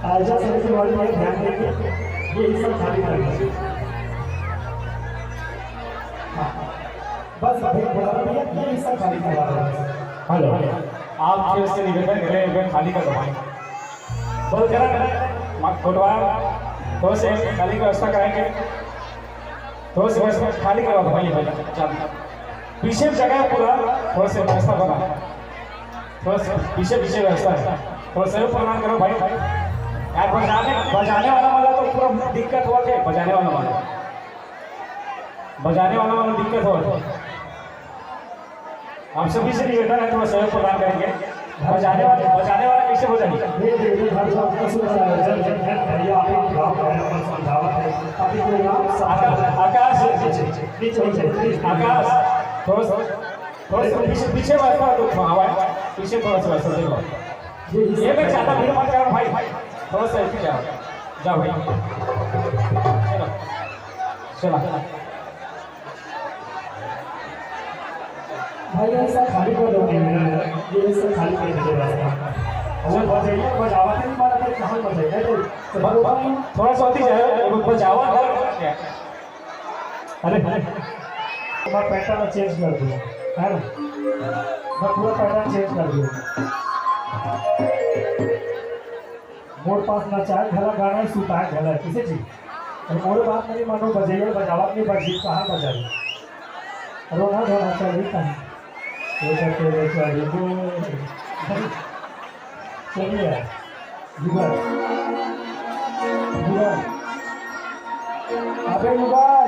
आयोजन समिति वाले में ध्यान देंगे, ये सब खाली करेंगे। बस अभी बोला भैया ये सब खाली करवा रहे हैं। हेलो, आप फिर से निवेदन करें इवेंट खाली करवाएं। बोल करें मत फुटवार तो से खाली की व्यवस्था कराएंगे, तो से व्यवस्था खाली करवा दो भाई भाई। पीछे जगह पूरा थोड़ा से व्यवस्था बना, थोड़ा से पीछे व्यवस्था है, थोड़ा सहयोग प्रदान करो भाई। यार बजाने वाला तो पूरा दिक्कत हुआ के बजाने वाला दिक्कत हो। आप सभी से निवेदन है थोड़ा सहयोग प्रदान करेंगे। बजाने वाला कैसे बजाएंगे? आकाश थोड़ा सा पीछे बैठा तो हवा पीछे थोड़ा सा वैसा देखो। ये मैं चाहता भीड़ मत करो भाई, थोड़ा सा ऐसे जाओ भाई। चलो भाई ऐसा खाली कर दो, ये सब खाली कर दीजिए रास्ता। और बजाइए बजावा नहीं मारा तो कहाँ बजाएगा? तो थोड़ा सा होती जाए बजावा। अरे मैं पैटर्न चेंज कर दूँ, है ना? मैं पूरा पैटर्न चेंज कर दूँ। मोर पास ना चाहे घला गाना ही सूता है घला किसी चीज। और मोर बात नहीं मानो बजाइए बजावत नहीं बजी कहाँ बजाइए? रोना धोना चाहिए कहीं चलिए युगल अबे युगल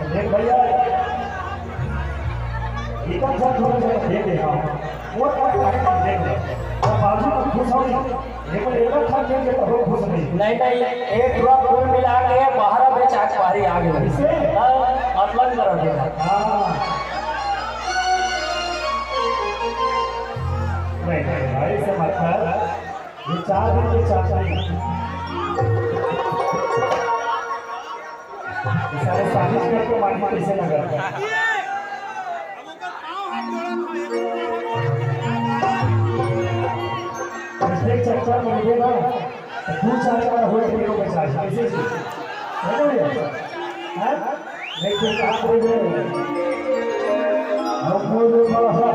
देख भैया एकदम सब थोड़ा सा देख देखा वो देख ले और बाजू में खुश हो लेकिन एक था के तो खुश नहीं एक ड्रॉप फूल मिला के बाहर में चाक पारी आ गई इसे मतलब करो हां नहीं भाई से मतलब ये 4 दिन के चाक नहीं सारे साजिश करके मार कैसे लगा पिछले चर्चा में ये ना 2-4 बार हुए हीरो के साथ कैसे है ना भैया हैं देखिए आप बोल रहे हैं हम बोल रहे